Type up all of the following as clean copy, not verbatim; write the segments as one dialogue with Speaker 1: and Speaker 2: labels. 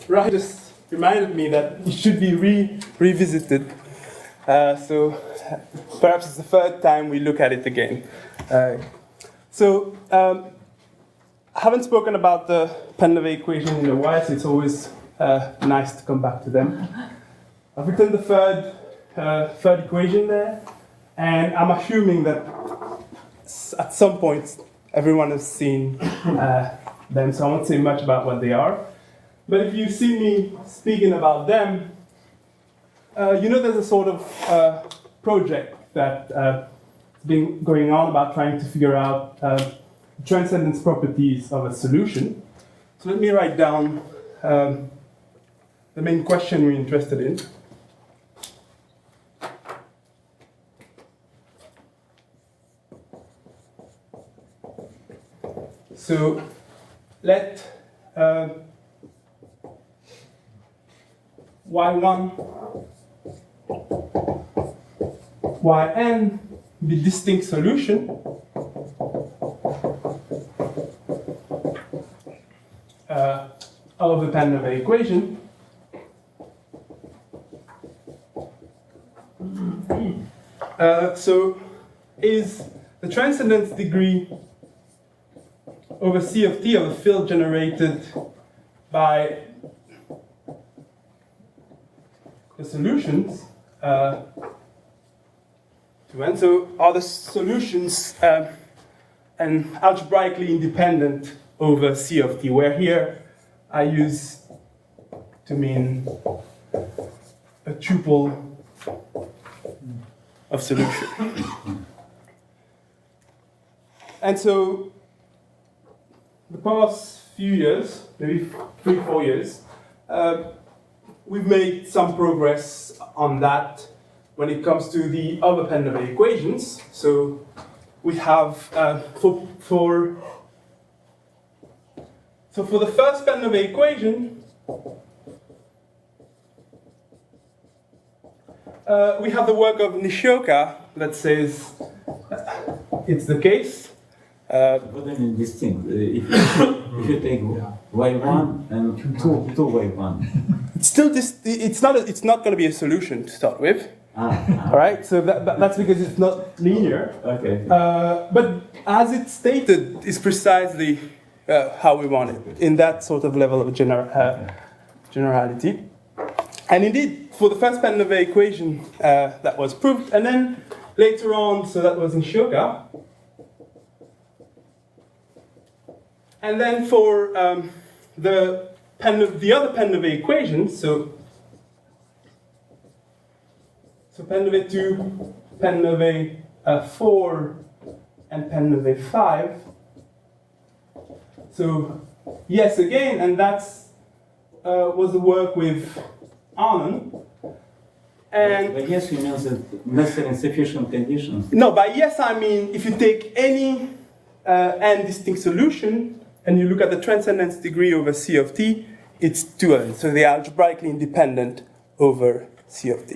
Speaker 1: Ryan just reminded me that it should be revisited. So perhaps it's the third time we look at it again. I haven't spoken about the Painlevé equation in a while, so it's always nice to come back to them. I've written the third equation there, and I'm assuming that at some point everyone has seen them, so I won't say much about what they are. But if you see me speaking about them, you know there's a sort of project that has been going on about trying to figure out transcendence properties of a solution. So let me write down the main question we're interested in. So let y1, yn be distinct solution of the Painlevé equation. So is the transcendence degree over C of t of a field generated by the solutions to n. So are the solutions and algebraically independent over C of t, where here I use to mean a tuple of solution. And so the past few years, maybe 3-4 years, we've made some progress on that when it comes to the other Painlevé equations. So we have for the first Painlevé equation, we have the work of Nishioka that says it's the case.
Speaker 2: But then distinct. If you take y1 and two y1,
Speaker 1: it's still it's not going to be a solution to start with. All right, so that's because it's not linear.
Speaker 2: Okay.
Speaker 1: But as it's stated, is precisely how we want it, in that sort of level of generality. And indeed, for the first Painlevé equation, that was proved, and then later on, so that was in Nishioka. And then for the other Painlevé equations, so Painlevé 2, Painlevé 4, and Painlevé 5. So yes, again, and that's was the work with Anand. And
Speaker 2: but yes, you mean that necessary insufficient conditions.
Speaker 1: No, by yes I mean if you take any n distinct solution and you look at the transcendence degree over C of t, it's 2n. So they are algebraically independent over C of t.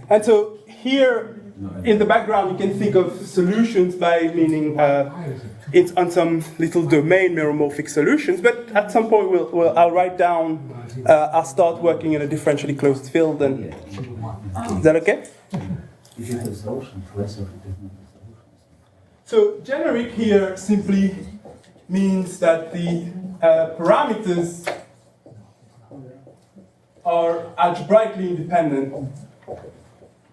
Speaker 1: And so here in the background, you can think of solutions by meaning it's on some little domain meromorphic solutions. But at some point, I'll write down, I'll start working in a differentially closed field. And is that okay? So generic here simply means that the parameters are algebraically independent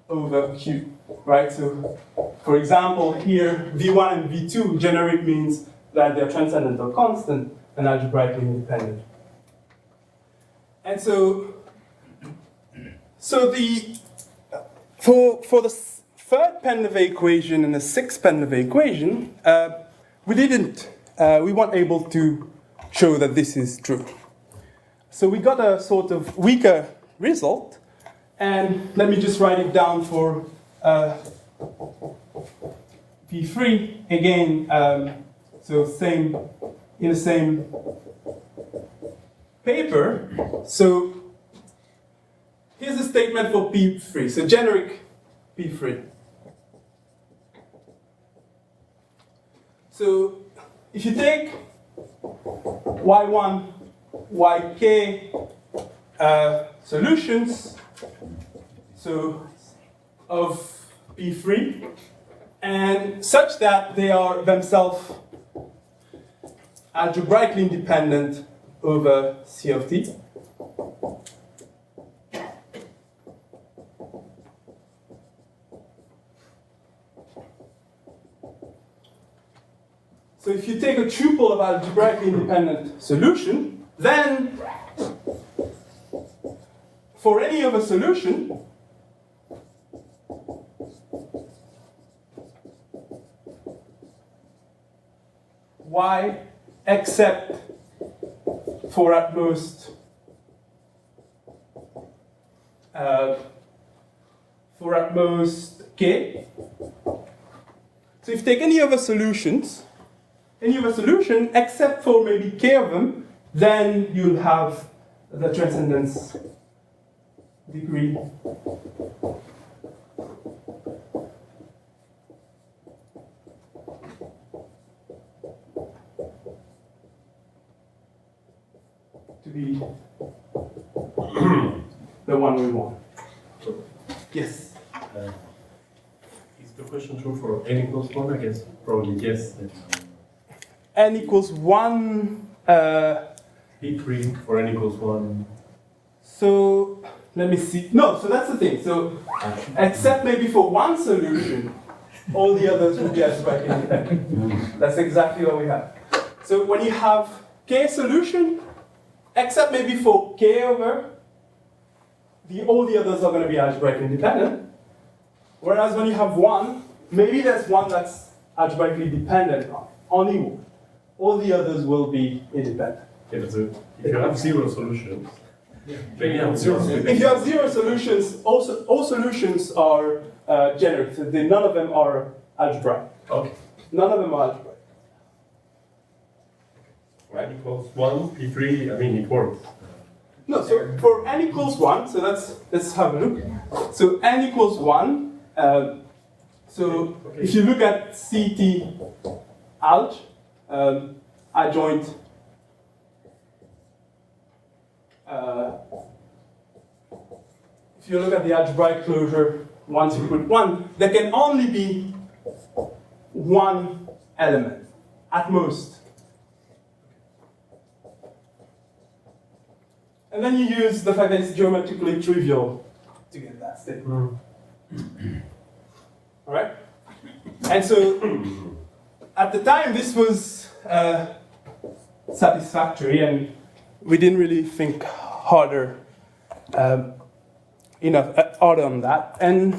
Speaker 1: over Q, right? So, for example, here V1 and V2 generic means that they're transcendental constant and algebraically independent. And so for the third Painlevé equation and the sixth Painlevé equation, we weren't able to show that this is true. So we got a sort of weaker result. And let me just write it down for P3 again. So in the same paper. So here's a statement for P3. So generic P3. So if you take y1, yk solutions, so of P3, and such that they are themselves algebraically independent over C of t. So if you take a tuple of algebraically independent solution, then for any other solution, y except for at most k. So if you take any other solutions, any other solution except for maybe k of them, then you'll have the transcendence degree to be the one we want. Yes?
Speaker 3: Is the question true for n equals 1? I guess probably yes.
Speaker 1: N equals 1.
Speaker 3: P3 for n equals 1.
Speaker 1: So let me see. No, so that's the thing. So except maybe for one solution, all the others will be algebraically independent. That's exactly what we have. So when you have k solution, except maybe for k over, all the others are going to be algebraically independent. Whereas when you have one, maybe there's one that's algebraically dependent on, only one. All the others will be independent.
Speaker 3: Yeah, but if you have 0 solutions, then you have 0 solutions.
Speaker 1: If you have 0 solutions, all solutions are generative. None of them are algebraic.
Speaker 3: Okay.
Speaker 1: None of them are algebraic.
Speaker 3: N equals 1, P3, I mean it works.
Speaker 1: No, so for n equals 1, so let's have a look. So n equals 1, if you look at CT alg, adjoint if you look at the algebraic closure, once you put 1, there can only be one element, at most. And then you use the fact that it's geometrically trivial to get that statement. All right? And so, at the time, this was satisfactory, and we didn't really think harder on that. And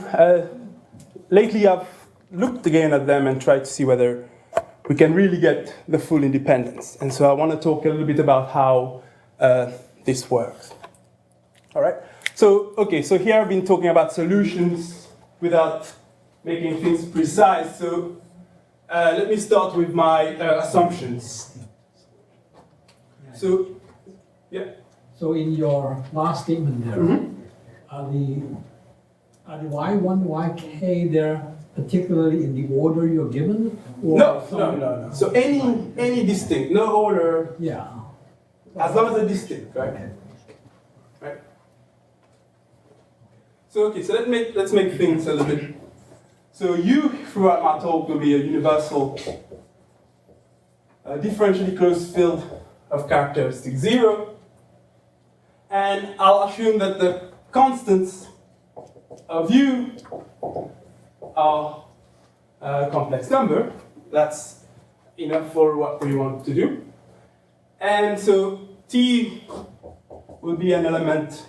Speaker 1: lately, I've looked again at them and tried to see whether we can really get the full independence. And so I want to talk a little bit about how this works. All right? So here I've been talking about solutions without making things precise. So let me start with my assumptions. So, yeah.
Speaker 4: So in your last statement there, are the y1, yk there particularly in the order you're given? Or
Speaker 1: No. So any distinct, no order.
Speaker 4: Yeah.
Speaker 1: As long as they're distinct, right? Right. So let's make things a little bit. So U throughout my talk will be a universal differentially closed field of characteristic 0, and I'll assume that the constants of U are a complex number. That's enough for what we want to do. And so T will be an element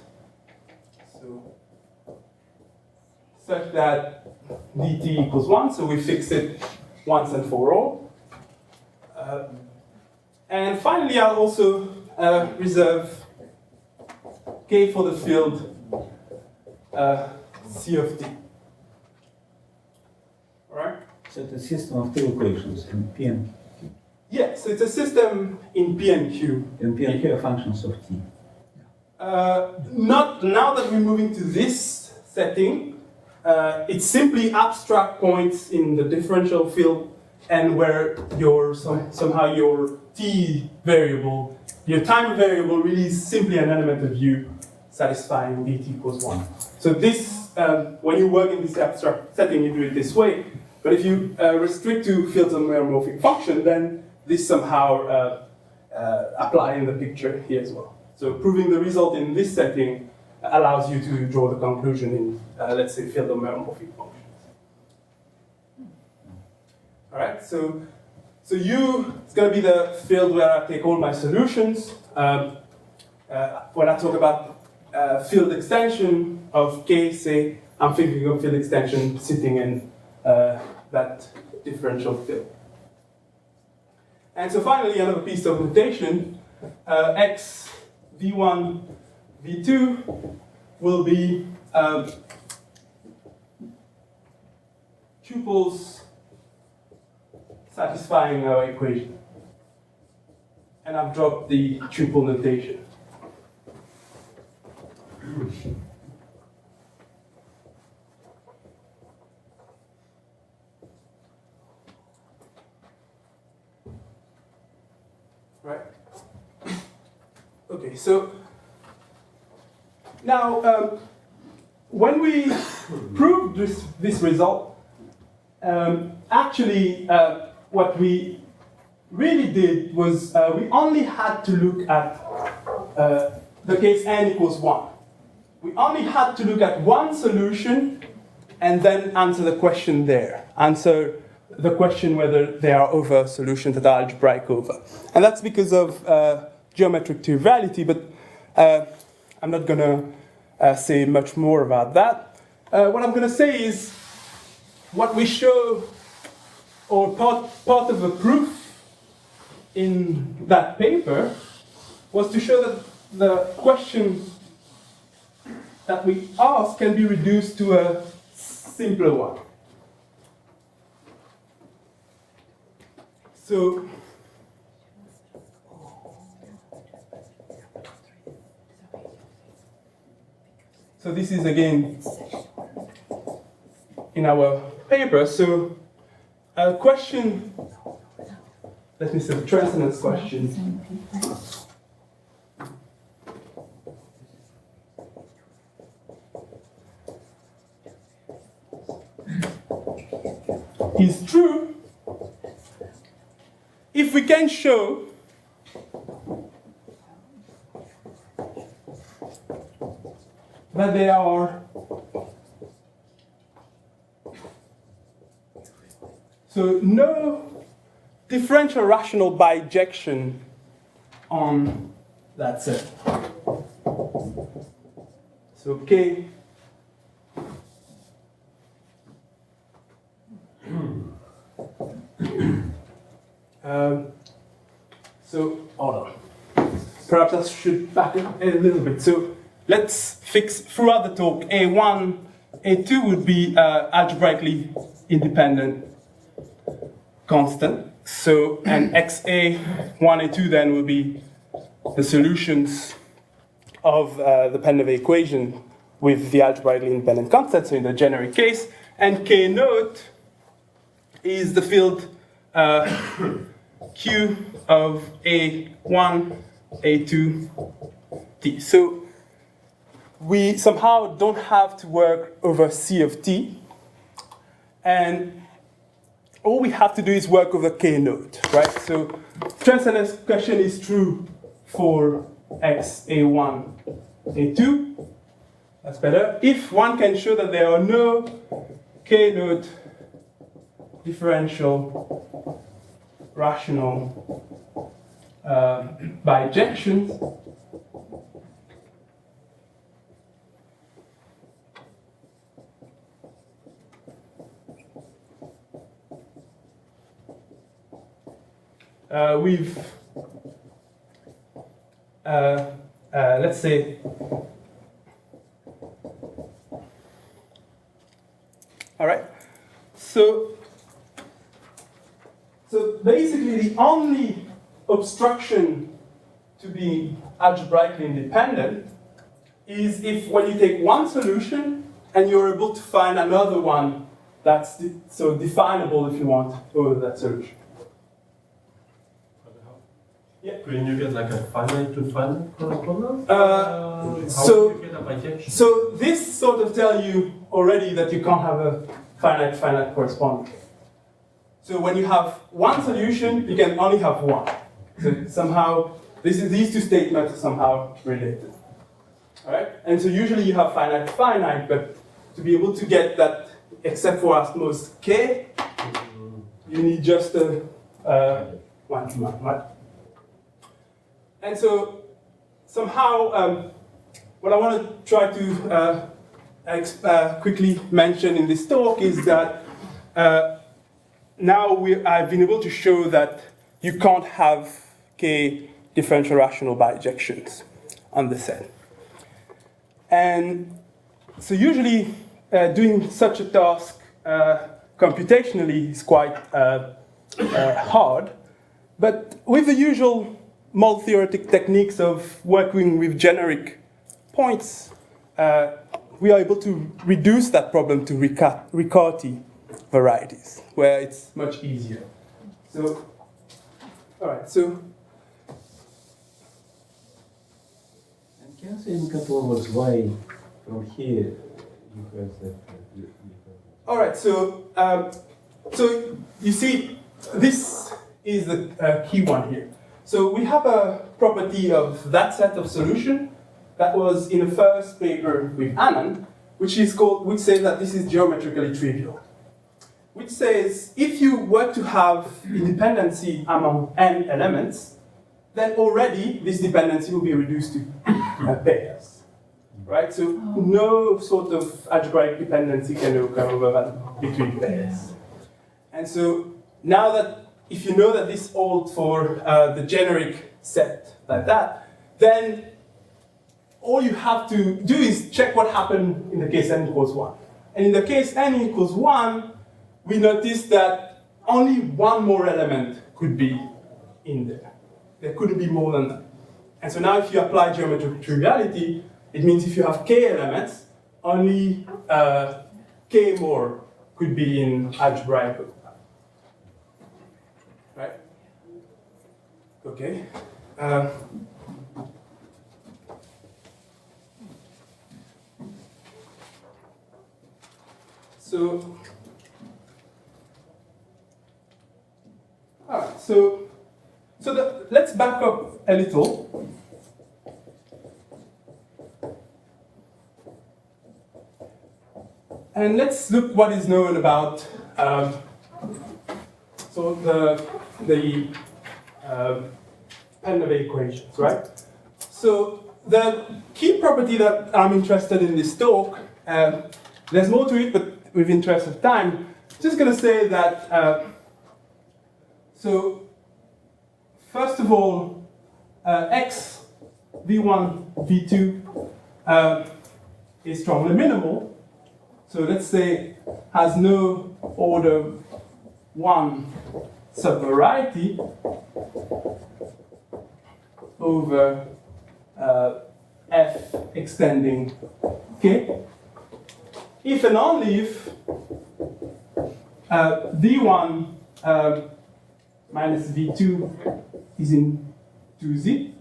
Speaker 1: such that dt equals 1, so we fix it once and for all. And finally, I'll also reserve K for the field C of t. All right?
Speaker 2: So it's a system of two equations in P and Q.
Speaker 1: Yeah, so it's a system in P and Q.
Speaker 2: In P and Q are functions of T.
Speaker 1: Not now that we're moving to this setting, it's simply abstract points in the differential field and where somehow your t variable your time variable really is simply an element of U satisfying dt equals 1. So this, when you work in this abstract setting, you do it this way. But if you restrict to fields of meromorphic function, then this somehow apply in the picture here as well. So proving the result in this setting allows you to draw the conclusion in, let's say, field of meromorphic functions. All right, so U is going to be the field where I take all my solutions. When I talk about field extension of K, say, I'm thinking of field extension sitting in that differential field. And so finally, another piece of notation, X, V1, V2 will be tuples satisfying our equation. And I've dropped the tuple notation. Right? Okay, so now when we proved this result, actually what we really did was we only had to look at the case n equals 1. We only had to look at one solution and then answer the question there. Answer the question whether there are over solutions that are algebraic over. And that's because of geometric triviality, but I'm not going to say much more about that. What I'm going to say is what we show, or part of the proof in that paper, was to show that the question that we ask can be reduced to a simpler one. So this is again in our paper. So a question, let me say the transcendence question. Is true if we can show that there are no differential rational bijection on that set. So K so hold on. Perhaps I should back up a little bit. So let's fix throughout the talk A1, A2 would be algebraically independent constant. So and XA1, A2 then will be the solutions of the Painlevé equation with the algebraically independent constant, so in the generic case. And K note is the field Q of A1, A2, T. So we somehow don't have to work over C of T. And all we have to do is work over K note, right? So transcendence question is true for X, A1, A2. That's better. If one can show that there are no K note differential rational bijections, let's say, all right. So basically, the only obstruction to be algebraically independent is if when you take one solution and you're able to find another one that's so definable, if you want, over that solution. Yeah.
Speaker 3: Couldn't you get like a finite to finite correspondence? How
Speaker 1: so-
Speaker 3: do you get a bijection?
Speaker 1: So this sort of tell you already that you can't have a finite correspondence. So when you have one solution, you can only have one. So somehow, these two statements are somehow related. All right? And so usually you have finite, but to be able to get that, except for at most k, you need just a one to one, right? And so somehow, what I want to try to quickly mention in this talk is that now I've been able to show that you can't have k differential rational bijections on the set. And so usually doing such a task computationally is quite hard, but with the usual multi-theoretic techniques of working with generic points, we are able to reduce that problem to Riccati varieties, where it's much easier. So, all right, so.
Speaker 2: And can you say in a couple of words why from here you have that?
Speaker 1: All right, so you see, this is the key one here. So we have a property of that set of solution that was in the first paper with Anand, which says that this is geometrically trivial. Which says if you were to have independency among n elements, then already this dependency will be reduced to pairs. Right? So no sort of algebraic dependency can occur between pairs. And so now that if you know that this holds for the generic set like that, then all you have to do is check what happened in the case n equals 1. And in the case n equals 1, we notice that only one more element could be in there. There couldn't be more than that. And so now if you apply geometric triviality, it means if you have k elements, only k more could be in algebraic. Right? Okay. So, all right. So let's back up a little. And let's look what is known about the Painlevé equations, right? So the key property that I'm interested in this talk, there's more to it, but with interest of time, just going to say that. So first of all, x v1 v2 is strongly minimal. So let's say has no order 1 subvariety over f extending k. If and only if v1 minus v2 is in 2z,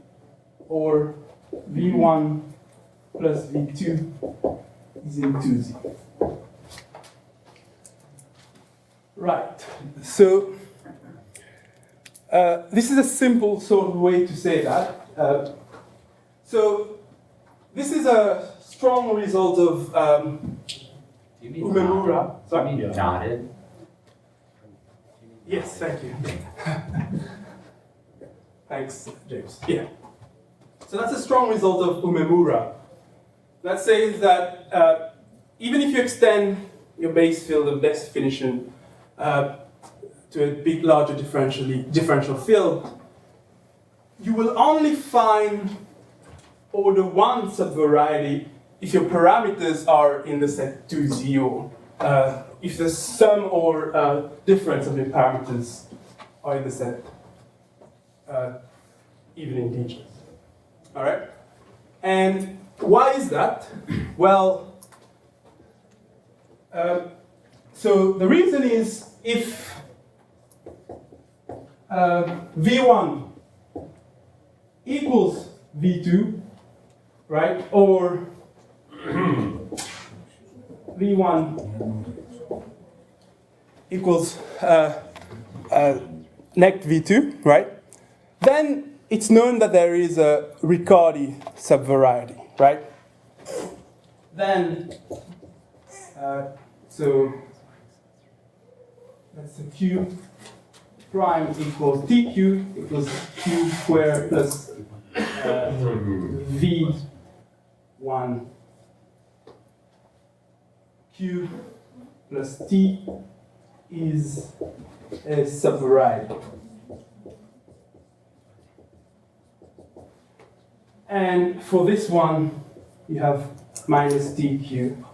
Speaker 1: or v1 plus v2 is in 2z. Right, so this is a simple sort of way to say that. So this is a strong result of Umemura. Sorry?
Speaker 5: You mean dotted?
Speaker 1: Yes, thank you. Thanks, James. Yeah. So that's a strong result of Umemura. That says that even if you extend your base field of best definition to a big, larger differential field, you will only find order 1 subvariety if your parameters are in the set 2z, or if the sum or difference of your parameters are in the set even integers. All right? And why is that? Well, so the reason is if v1 equals V2, right? Or V1 equals nect V2, right? Then it's known that there is a Riccardi subvariety, right? Then, so that's a Q prime equals TQ equals Q squared plus V1 Q plus T is a subvariety. And for this one, you have minus TQ.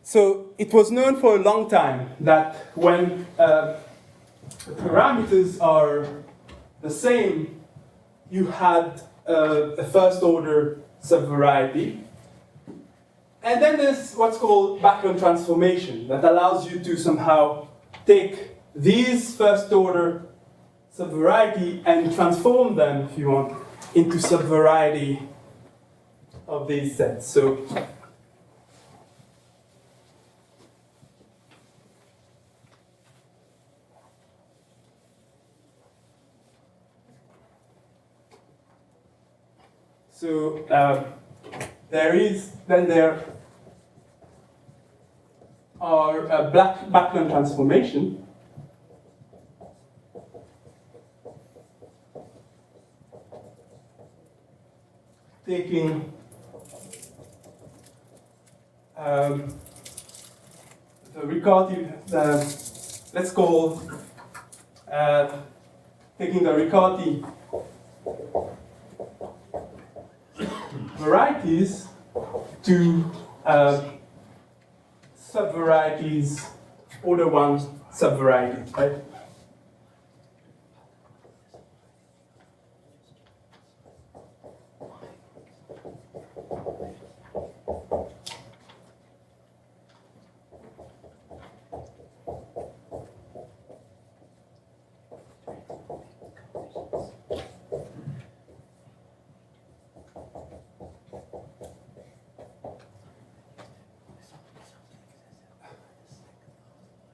Speaker 1: So it was known for a long time that when the parameters are the same, you had a first order subvariety. And then there's what's called Backlund transformation that allows you to somehow take these first order subvariety and transform them, if you want, into subvariety of these sets. So there are a Backlund transformation. Taking the Riccardi, let's call taking the Riccardi varieties to subvarieties, order 1 subvarieties, right?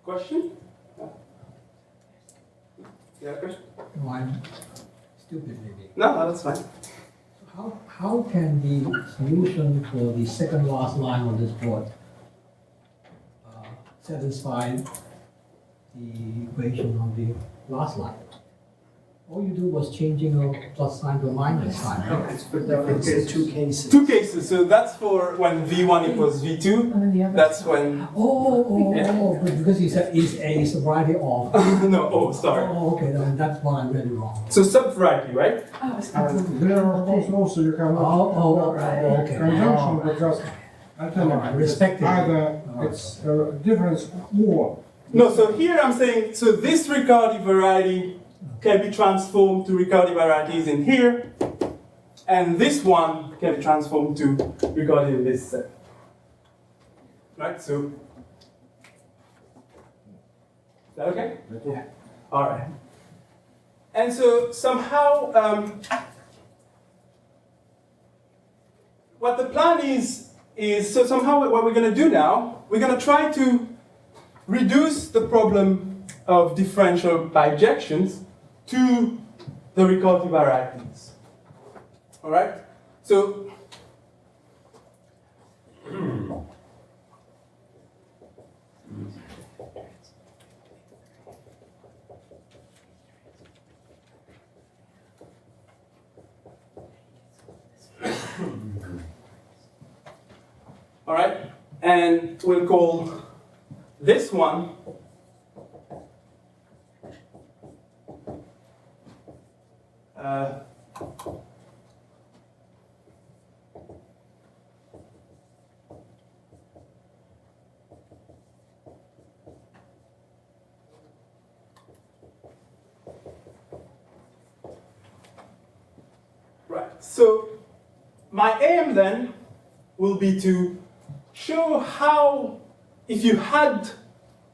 Speaker 1: Question? Yeah, question?
Speaker 4: No, I'm stupid maybe.
Speaker 1: No, that's fine.
Speaker 4: How can the solution for the second last line on this board satisfy the equation on the last line? All you do was changing a plus sign to a minus sign, right?
Speaker 2: It's two cases.
Speaker 1: Two cases. So that's for when V1 equals V2. That's when.
Speaker 4: Because you said is a subvariety of.
Speaker 1: No, oh, sorry.
Speaker 4: Oh, okay, then that's what I read it wrong.
Speaker 1: So subvariety, right?
Speaker 5: There are also you can
Speaker 4: Okay.
Speaker 5: conjunction but just alternate.
Speaker 4: Respectively.
Speaker 5: Either it's a difference or.
Speaker 1: No, so here I'm saying, so this Riccardi variety can be transformed to Riccardi varieties in here, and this one can be transformed to Riccardi in this set. Right, so, is that okay? Yeah. All right. And so somehow, what the plan is so somehow what we're going to do now, we're going to try to reduce the problem of differential bijections to the Riccardi varieties. All right? So, all right? And we'll call this one right. So my aim then will be to show how, if you had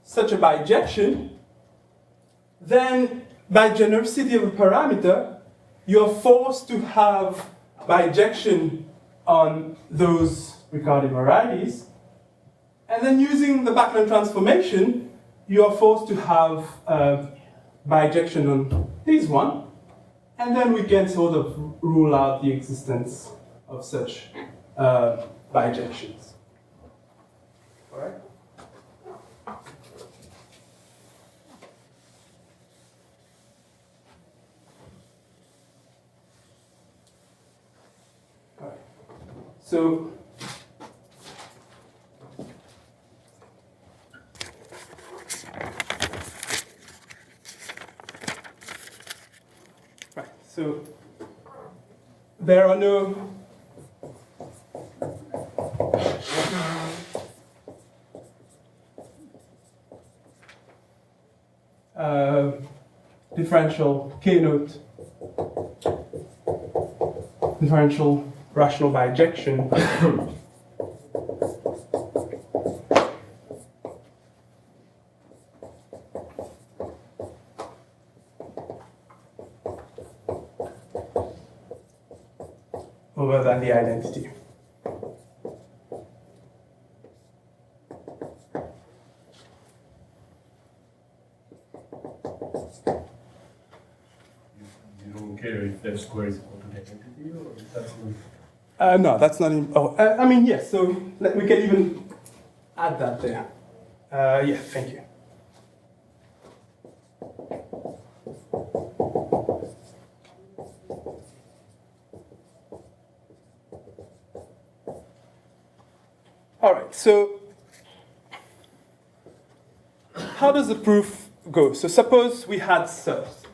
Speaker 1: such a bijection, then by genericity of a parameter, you're forced to have bijection on those Ricardian varieties. And then using the Backlund transformation, you are forced to have bijection on this one. And then we can sort of rule out the existence of such bijections. All right? All right. So, so there are no differential k-note, differential rational bijection over than the identity.
Speaker 3: You don't care if that square is equal to the identity, or if that's not.
Speaker 1: No, that's not. I mean, yes. So we can even add that there. Yeah, thank you. All right. So how does the proof go? So suppose we had subs.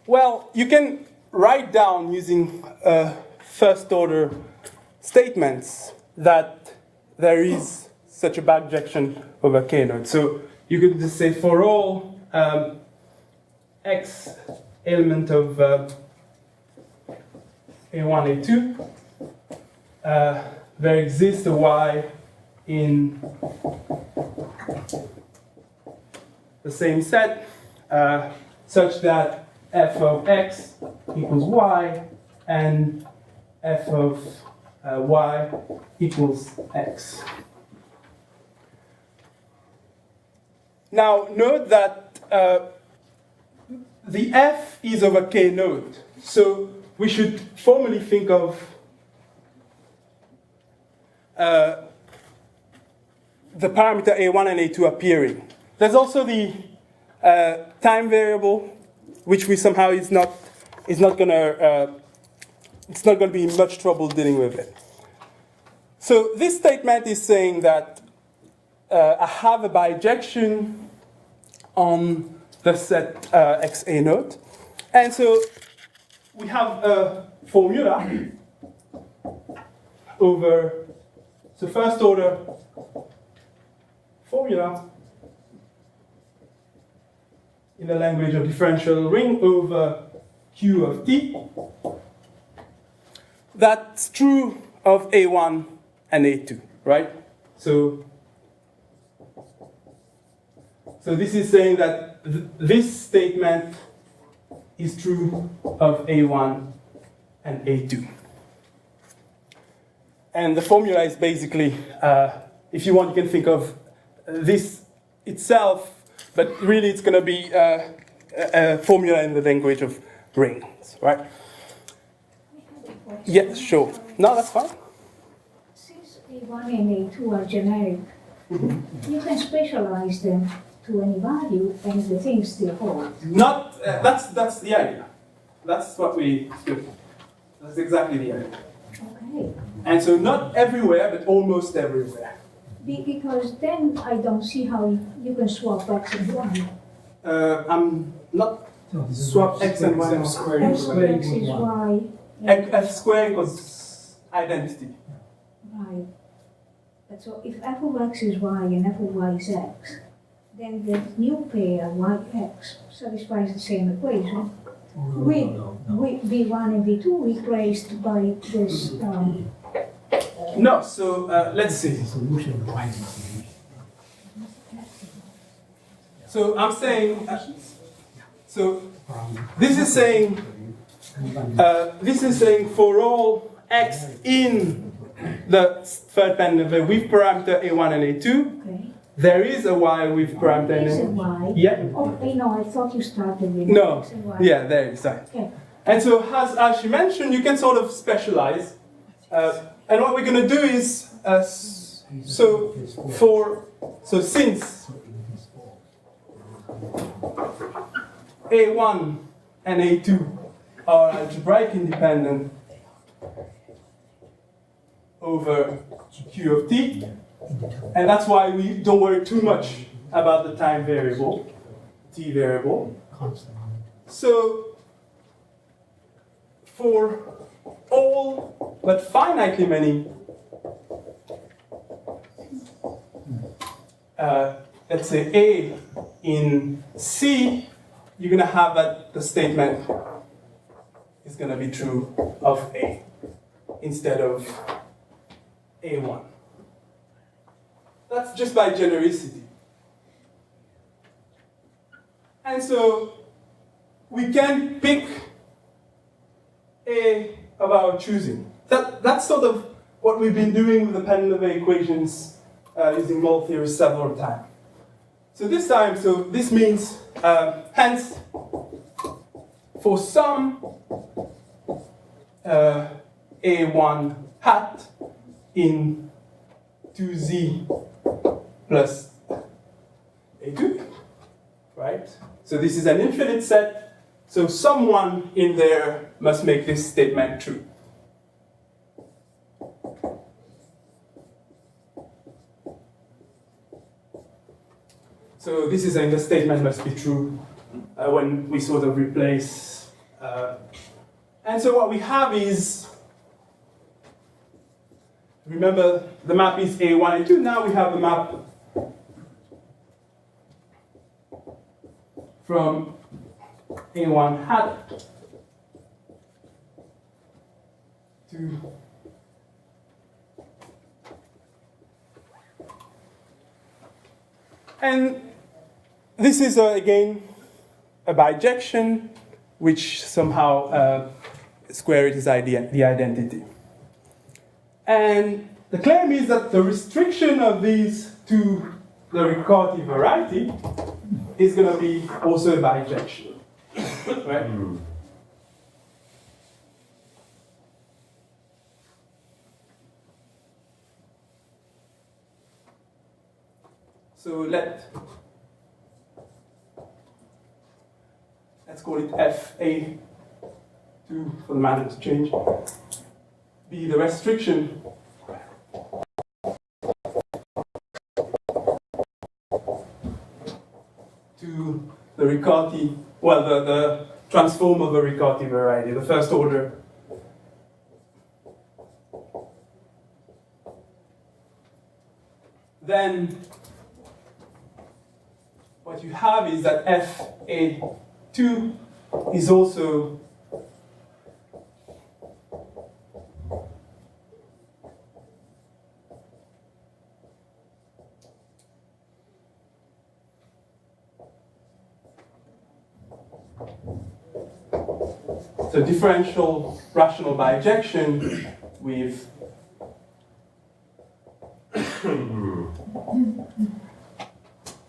Speaker 1: Well, you can write down using first order statements that there is such a bijection over k node. So you could just say for all x element of A1, A2, there exists a y in the same set such that f of x equals y and f of y equals x. Now note that the f is over k node, so we should formally think of the parameter a1 and a2 appearing. There's also the time variable, which we somehow is not gonna be much trouble dealing with it. So this statement is saying that I have a bijection on the set XA node, and so we have a formula over the first order formula in the language of differential ring over Q of t. That's true of A1 and A2, right? So this is saying that this statement is true of A1 and A2. And the formula is basically, if you want, you can think of this itself, but really it's going to be a formula in the language of rings, right? Yes, sure. No, that's fine.
Speaker 6: Since A1 and A2 are generic, you can specialize them to any value and the thing still holds.
Speaker 1: Not, that's the idea. That's what we do. That's exactly the idea.
Speaker 6: Okay.
Speaker 1: And so not everywhere, but almost everywhere.
Speaker 6: Because then I don't see how you can swap x and y.
Speaker 1: I'm not swap x and y.
Speaker 6: X is y.
Speaker 1: F squared equals identity.
Speaker 6: Right. But so if f of x is y and f of y is x, then the new pair yx satisfies the same equation. With v1 and v2 replaced by this.
Speaker 1: No, so let's see.
Speaker 4: The solution requires a solution.
Speaker 1: So I'm saying, so this is saying for all x in the third Painlevé with parameter a1 and a2,
Speaker 6: Okay.
Speaker 1: there is a y with parameter
Speaker 6: X and
Speaker 1: n.
Speaker 6: y.
Speaker 1: Yeah.
Speaker 6: Oh, no, I thought you started with
Speaker 1: No.
Speaker 6: x and y.
Speaker 1: Yeah, there is. Sorry.
Speaker 6: Okay.
Speaker 1: And so, as she mentioned, you can sort of specialize. And what we're going to do is, since A1 and A2 are algebraic independent over Q of t, and that's why we don't worry too much about the time variable, t variable. So, for all but finitely many, let's say A in C, you're going to have that the statement is going to be true of A instead of A1. That's just by genericity. And so we can pick A of our choosing. That's sort of what we've been doing with the Painlevé equations using mole theory several times. So this time, this means, hence, for some A1 hat in 2z plus A2, right? So this is an infinite set. So someone in there must make this statement true. So this is saying the statement must be true when we sort of replace. And so what we have is, remember the map is A1 and 2. Now we have the map from A1 hat to and this is again a bijection which somehow square is the identity. And the claim is that the restriction of these to the Riccati variety is going to be also a bijection. Right? So let's call it FA2 for the matter to change, be the restriction to the Riccati, well, the transform of a Riccati variety, the first order. Then what you have is that FA2 is also so differential rational bijection with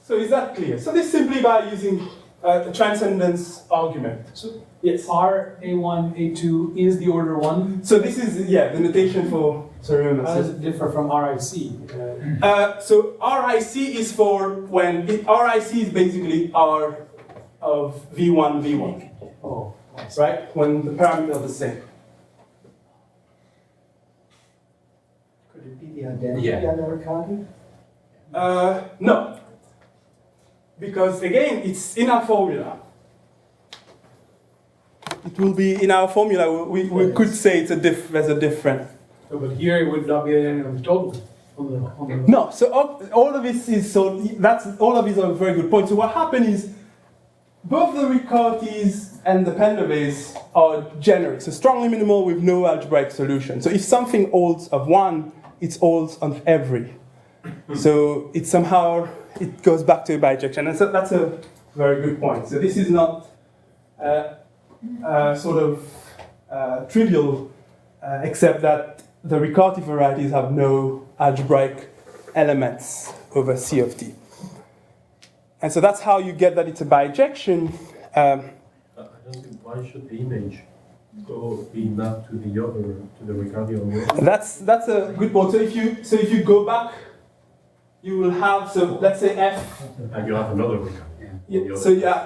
Speaker 1: so is that clear? So this simply by using the transcendence argument.
Speaker 7: So
Speaker 1: yes.
Speaker 7: R A1, A2 is the order 1.
Speaker 1: So this is the notation for
Speaker 7: How does it differ from RIC?
Speaker 1: So RIC is for when RIC is basically R of V1 V1.
Speaker 7: Oh,
Speaker 1: Right? When the parameters are the same.
Speaker 2: Could it be the identity on the Riccati?
Speaker 1: No. Because again, it's in our formula. It will be in our formula. We could say there's a difference.
Speaker 7: So, but here it would not be the identity of the total.
Speaker 1: No, so all of this is all of these are very good points. So what happened is both the Riccati's and the Painlevés are generic, so strongly minimal with no algebraic solution. So if something holds of one, it holds of every. So it goes back to a bijection, and so that's a very good point. So this is not sort of trivial, except that the Riccati varieties have no algebraic elements over C of t. And so that's how you get that it's a bijection.
Speaker 3: I don't think why should the image be mapped to the other, to the Riccati way?
Speaker 1: That's a good point. So if you go back, you will have, so let's say F.
Speaker 3: And you have another Riccati.
Speaker 1: Yeah,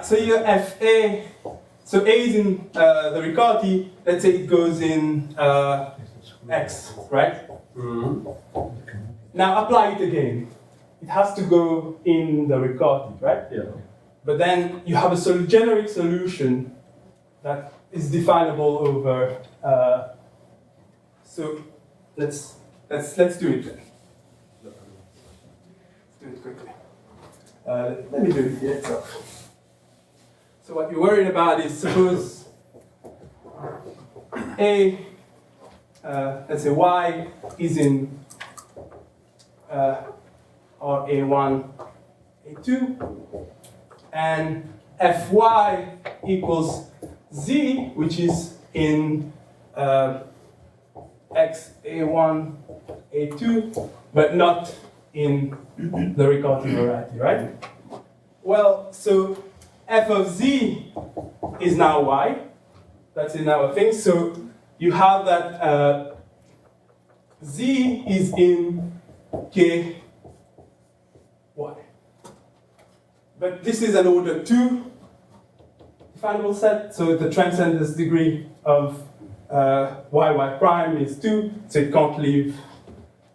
Speaker 1: so you have FA. So A is in the Riccati. Let's say it goes in X, right?
Speaker 3: Mm-hmm.
Speaker 1: Now apply it again. It has to go in the Riccati, right?
Speaker 3: Yeah.
Speaker 1: But then you have a generic solution that is definable over. So let's do it then. Let's do it quickly. Let me do it here itself. So what you're worried about is suppose A, let's say Y is in or A1, A2, and Fy equals Z, which is in X, A1, A2, but not in the Riccati variety, right? Well, so F of Z is now Y. That's in our thing. So you have that Z is in K, Y. But this is an order 2 definable set, so the transcendence degree of y prime is 2, so it can't live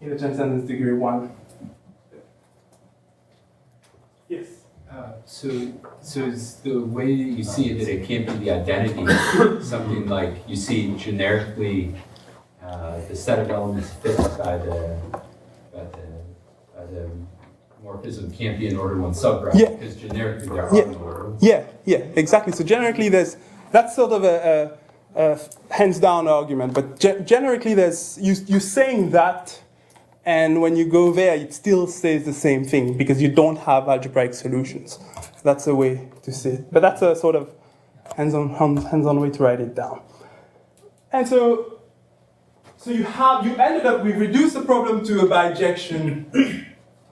Speaker 1: in the transcendence degree 1. Yes?
Speaker 8: So is the way that you see it that it can't be the identity, something like you see generically the set of elements fit by the morphism can't be an order 1 subgraph, because generically there are no order.
Speaker 1: Yeah, exactly. So generically that's sort of a hands down argument, but generically you're saying that, and when you go there it still says the same thing because you don't have algebraic solutions. That's a way to say it, but that's a sort of hands-on way to write it down. And so you ended up, we reduced the problem to a bijection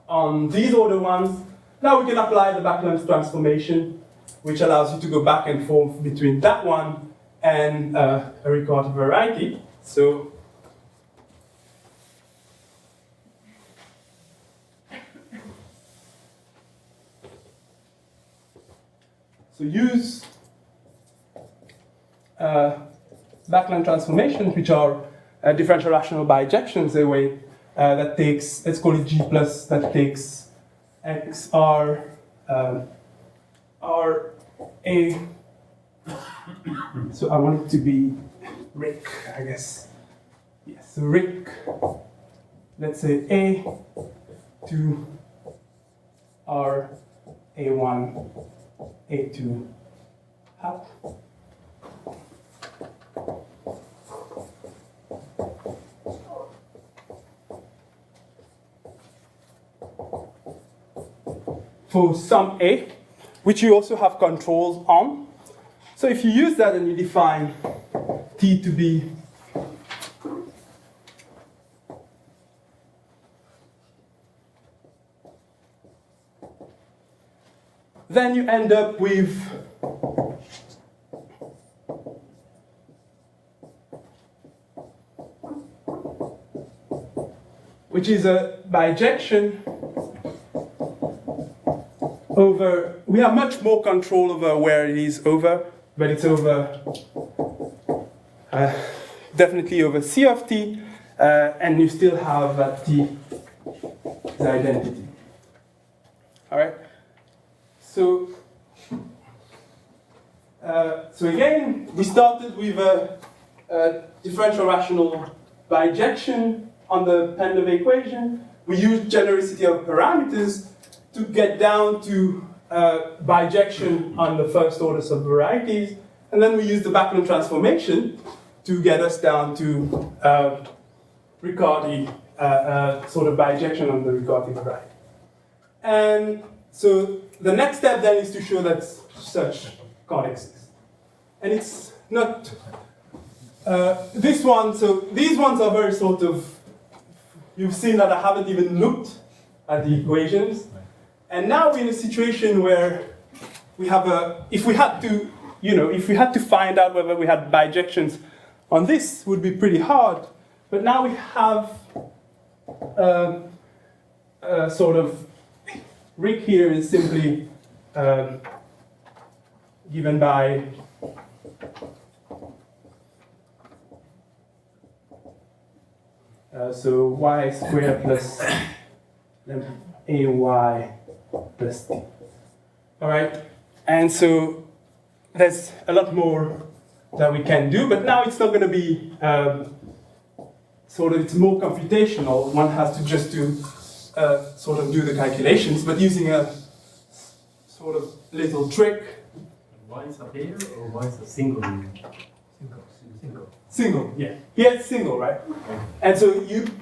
Speaker 1: on these order ones. Now we can apply the Backlund's transformation, which allows you to go back and forth between that one and a Riccati variety. So use Backlund transformations, which are differential rational bijections, a way that takes, let's call it G plus, that takes X, R, R, A. So I want it to be Rick, I guess. Yes, so Rick, let's say A, 2, R, A1, A2, hat. For sum A, which you also have controls on. So if you use that and you define T to be then you end up with which is a bijection over, we have much more control over where it is over, but it's over, definitely over C of t, and you still have that t is identity. All right? So again, we started with a differential rational bijection on the Painlevé equation. we use genericity of parameters to get down to bijection on the first order subvarieties, and then we use the Backlund transformation to get us down to Riccardi, sort of bijection on the Riccardi variety. And so the next step then is to show that such can't exist. And it's not this one, so these ones are very sort of, you've seen that I haven't even looked at the equations. And now we're in a situation where we have if we had to, if we had to find out whether we had bijections on this, would be pretty hard. But now we have sort of, Rick here is simply given by so y squared plus ay plus t. All right, and so there's a lot more that we can do, but now it's not going to be sort of, it's more computational. One has to just do sort of do the calculations, but using a sort of little trick.
Speaker 3: Why is a pair or why is a single?
Speaker 1: Single, yeah. Here it's single, right? And so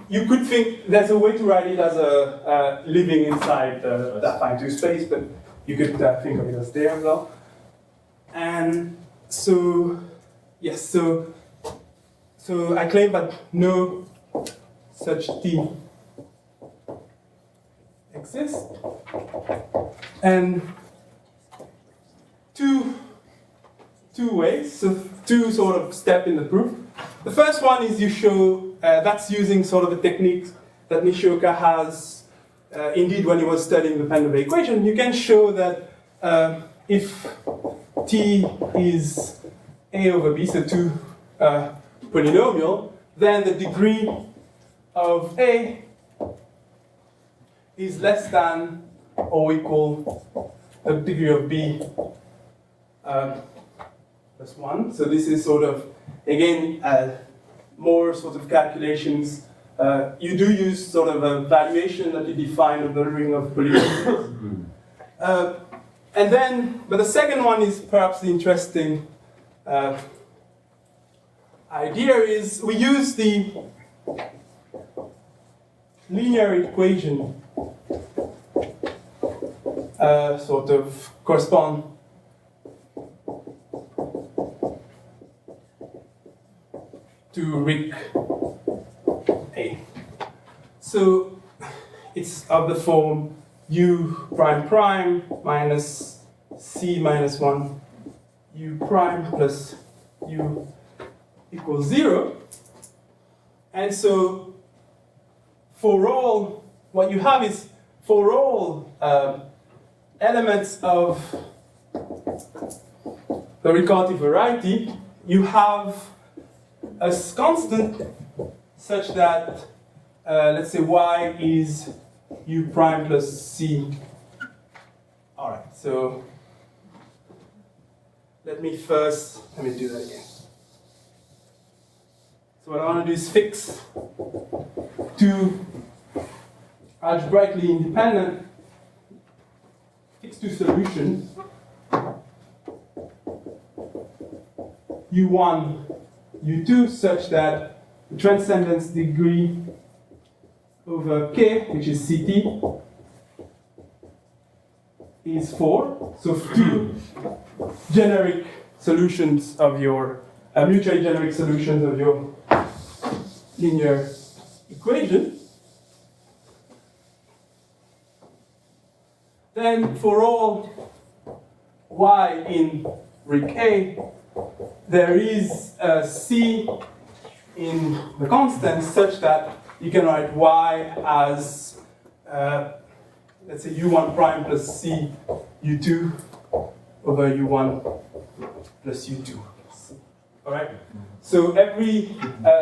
Speaker 1: you could think there's a way to write it as a living inside that fine-2 space, but you could think of it as there as well. And so, yes, so I claim that no such T exists. And two ways, so two sort of steps in the proof. The first one is you show, that's using sort of a technique that Nishioka has, indeed when he was studying the Painlevé equation. You can show that if T is A over B, so two polynomial, then the degree of A is less than or equal the degree of B plus 1. So this is sort of, again, more sort of calculations. You do use sort of a valuation that you define of the ring of polynomials. And then, but the second one is perhaps the interesting idea is we use the linear equation sort of correspond to Rick A. So it's of the form u prime prime minus c minus 1 u prime plus u equals 0. And so for all, what you have is for all elements of the Riccardi variety, you have a constant such that, let's say, y is u prime plus c. All right, so let me do that again. So what I want to do is fix two algebraically independent, fix two solutions, u1, u2, such that the transcendence degree over k, which is ct, is 4. So two generic solutions of your, mutually generic solutions of your linear equation. Then for all y in Rick A, there is a c in the constant such that you can write y as, let's say, u1 prime plus c u2 over u1 plus u2. All right. So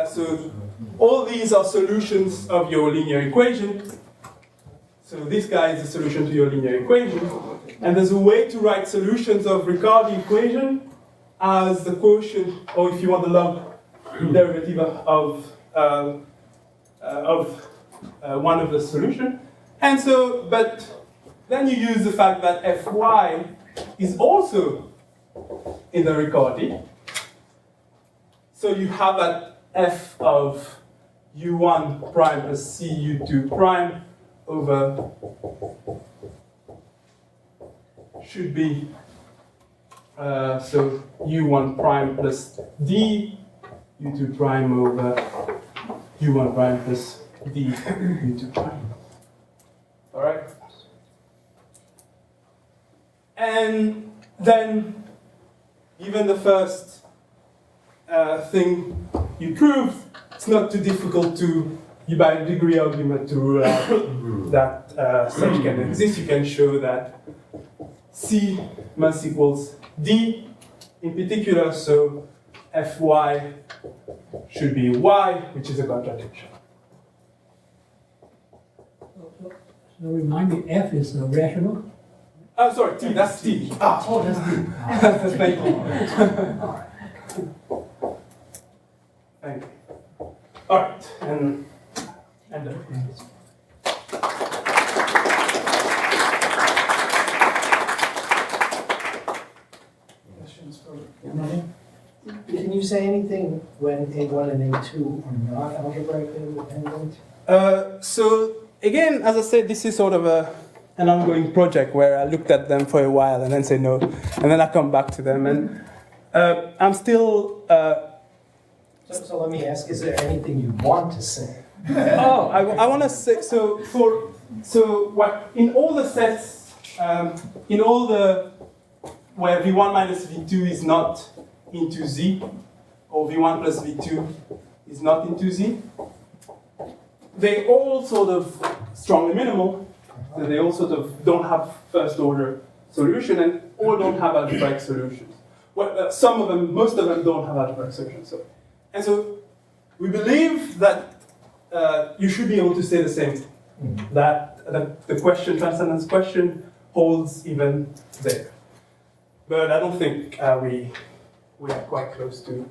Speaker 1: so all these are solutions of your linear equation. So this guy is the solution to your linear equation. And there's a way to write solutions of Riccardi equation as the quotient, or if you want the log derivative of one of the solution. And so, but then you use the fact that Fy is also in the Ricordi. So you have that F of U1 prime plus C U2 prime over should be so U1 prime plus D U2 prime over U1 prime plus D U2 prime. All right. And then, given the first thing you proved, it's not too difficult to, by the degree argument, to rule out that such can exist. You can show that C must equals D in particular, so Fy should be Y, which is a contradiction.
Speaker 4: So remind me, F is rational?
Speaker 1: Oh, sorry, T, that's T. Ah,
Speaker 4: Oh, that's the.
Speaker 1: that's thank you. Thank you. All right, and
Speaker 9: Questions for Emily? Can you say anything when A1 and A2 are not algebraically independent?
Speaker 1: So again, as I said, this is sort of an ongoing project where I looked at them for a while and then say no, and then I come back to them, and I'm still.
Speaker 9: So let me ask: is there anything you want to say?
Speaker 1: I want to say so what in all the sets in all the where V1 minus V2 is not into Z, or V1 plus V2 is not into Z, they all sort of strongly minimal, so they all sort of don't have first order solution and all don't have algebraic solutions. Well, some of them, most of them don't have algebraic solutions. And so we believe that you should be able to say the same thing, that the question, transcendence question, holds even there. But I don't think we are quite close to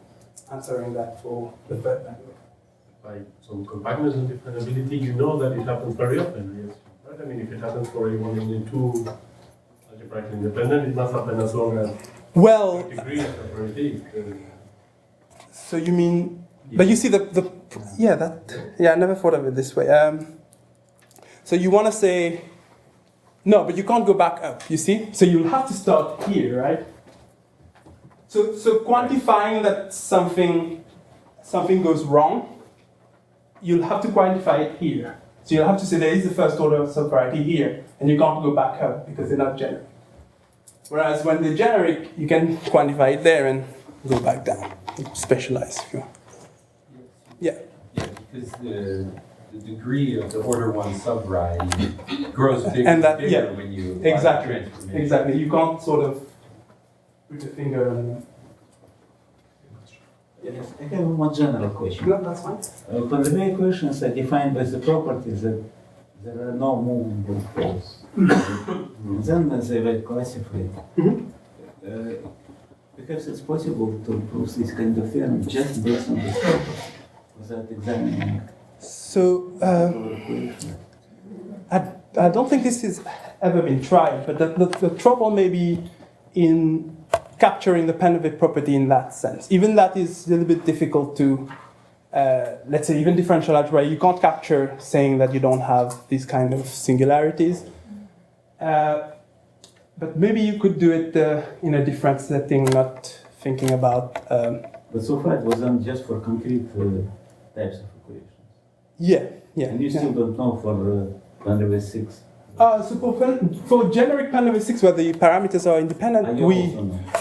Speaker 1: answering that for the third language.
Speaker 3: By some compactness and differentiability, you know that it happens very often, yes. Right? I mean, if it happens for A1 and A2 algebraically independent, it must happen as long as
Speaker 1: well,
Speaker 3: the degrees are very big.
Speaker 1: So you mean, but you see I never thought of it this way. So you want to say, no, but you can't go back up, you see? So you'll have to start here, right? So quantifying that something goes wrong, you'll have to quantify it here. So you'll have to say there is the first order of subvariety here, and you can't go back up because they're not generic. Whereas when they're generic, you can quantify it there and go back down. Specialize if you want. Yeah.
Speaker 8: Yeah, because the degree of the order 1 subvariety grows bigger
Speaker 1: And that,
Speaker 8: bigger when you apply
Speaker 1: exactly,
Speaker 8: transformation.
Speaker 1: exactly. You can't sort of put your finger on.
Speaker 10: Yes, I have a more general question.
Speaker 1: No, that's fine.
Speaker 10: Painlevé equations are defined by the property that there are no movable poles. And then they were classified. Perhaps it's possible to prove this kind of theorem just based on this property, without examining.
Speaker 1: So I don't think this has ever been tried, but the trouble may be in capturing the Painlevé property in that sense. Even that is a little bit difficult to, let's say, even differential algebra, you can't capture saying that you don't have these kind of singularities. But maybe you could do it in a different setting, not thinking about...
Speaker 10: But so far it was done just for concrete types of equations.
Speaker 1: Yeah.
Speaker 10: And you still don't know for Painlevé 6.
Speaker 1: So for generic Painlevé 6, where the parameters are independent,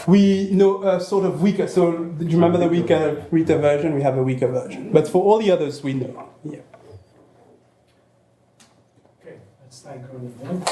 Speaker 1: we know sort of weaker. So do you remember the weaker Rita version? We have a weaker version. But for all the others, we know. Yeah.
Speaker 9: Okay, let's thank Ronnie then.